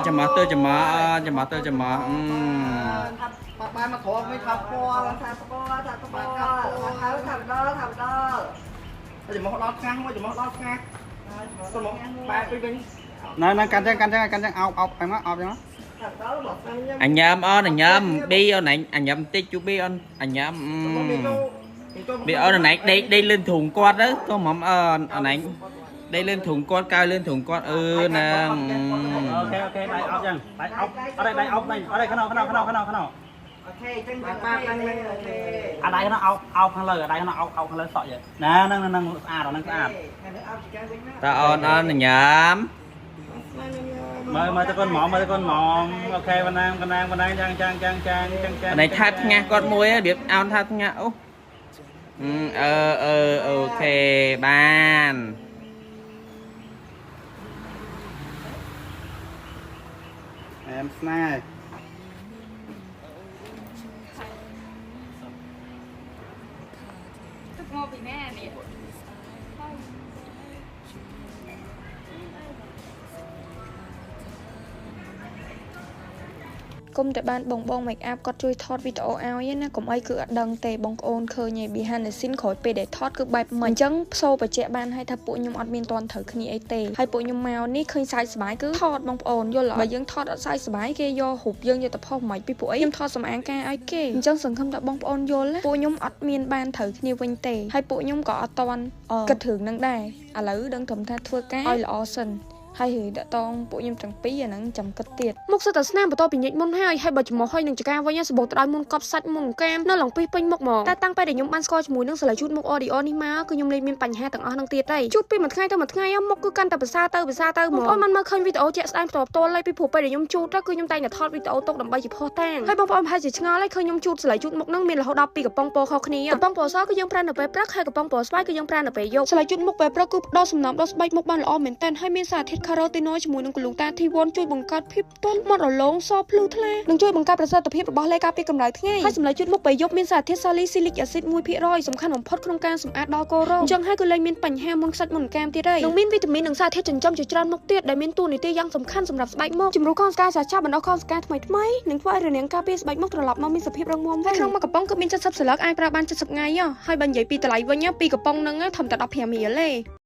จะมาเตอร์จะมาจะมาเตอร์จะมาบ้านมาขอไม่ทำปอทำปอทำปอทำดอจะมาลอดข้างว่าจะมาลอดข้างก็ลงไปเป็นนั่นกันจังเอาไปมั้งเอาไปมั้งanh nhâm ơn anh nhâm bi ơn anh nhâm tích chú bi ơn anh nhâm bi ơn này đây lên thùng con đó có mắm này đây lên thùng con cao lên thùng con nè ok đây ốc chăng đây ốc ở đây ốc đây ở đây cái nào ở đây nó ốc khăn lời ở đây nó ốc khăn lời sợi vậy nè nâng sạch ta ơn anh nhâm mời cho con mỏm ok bên đây chăng này thắt nha con muối biết ao thắt nha ok ban em snack ngô bị nè nè គុំតែបានបង make up គាត់ជួយថតវីដេអូឲ្យណាកុំអីគឺអត់ដឹងទេបងប្អូនឃើញឯ behind the scene ក្រោយពេលដែលថតគឺបែបមិនអញ្ចឹងផ្សូបបញ្ជាក់បានឲ្យថាពួកខ្ញុំអត់មានតន់ត្រូវគ្នាអីទេហើយពួកខ្ញុំមកនេះឃើញសាយសបាយគឺថតបងប្អូនយល់បើយើងថតអត់សាយសបាយគេយករូបយើងយកទៅផុសមិនពីពួកអីខ្ញុំថតសម្អាងការឲ្យគេអញ្ចឹងសង្ឃឹមថាបងប្អូនយល់ពួកខ្ញុំអត់មានបានត្រូវគ្នាវិញទេហើយពួកខ្ញុំក៏អត់តន់គិតរឿងនឹងដែរឥឡូវដឹងត្រឹមថាធ្វើការឲ្យល្អសិនហើយតតងពួកខ្ញុំទាំងពីរអាហ្នឹងចាំគិតទៀតមុខសិតតែស្នាមបន្តពីញិចមុនហើយបើចំហហើយនឹងចកាវិញសបោតដល់មុនកប់សាច់មុនកាមនៅឡងពីពេញមុខមកតែតាំងពេលដែលខ្ញុំបានស្គាល់ជាមួយនឹងស្លាជូតមុខ audio នេះមកគឺខ្ញុំលេងមានបញ្ហាទាំងអស់ហ្នឹងទៀតទេជូតពីមួយថ្ងៃទៅមួយថ្ងៃមុខគឺកាន់តែភាសាទៅមកបងប្អូនមិនមើលឃើញវីដេអូជាក់ស្ដែងផ្ទាល់ហើយពីព្រោះពេលដែលខ្ញុំជូតទៅគឺខ្ញុំតែងតែថតវីដេអូទុកដើម្បីជាផុសតាងហើយបងប្អូនប្រហែលជាឆ្ងល់ហើយឃើញខ្ញុំជូតស្លាជូតមុខហ្នឹងមានរហូតដល់ពីកំប៉ុងពណ៌ខុសគ្នាកំប៉ុងពណ៌សគឺយើងប្រើនៅពេលព្រឹកហើយកំប៉ុងពណ៌ស្វាយគឺយើងប្រើនៅពេលយប់ស្លាជូតមុខពេលព្រឹកគឺផ្ដល់សំណើមដល់ស្បែកមុខបានល្អមែនទែនហើយមានសារធាតុ carotenoid ជាមួយនឹង glutathione ជួយបង្កើតភាពទន់មាត់រលោងសភ្លឺថ្លានិងជួយបង្កើតប្រសិទ្ធភាពរបស់លេខការពារកម្ដៅថ្ងៃហើយសម្រាប់ជូតមុខពេលយប់មានសារធាតុ salicylic acid 1% សំខាន់បំផុតក្នុងការសម្អាតដល់កូរ៉ូអញ្ចឹងហើយគឺលែងមានបញ្ហាមុនខ្សាច់មុនកាមទៀតហើយនិងមានវីតាមីននិងសារធាតុចិញ្ចឹមជាច្រើនមុខទៀតដែលមានតួនាទីយ៉ាងសំខាន់សម្រាប់ស្បែកមុខជំរុញខំស្ការចាស់បណ្ដោះខំស្ការថ្មីនិងធ្វើឲ្យរនាំងការពារស្បែកមុខត្រឡប់មកមានសភាពរឹងមាំវិញក្នុងមួយកំប៉ុងគឺមាន70សន្លឹកអាចប្រើបាន70ថ្ងៃហើយបើនិយាយពីតម្លៃវិញពីកំប៉ុងហ្នឹងធំតែ15រៀលទេ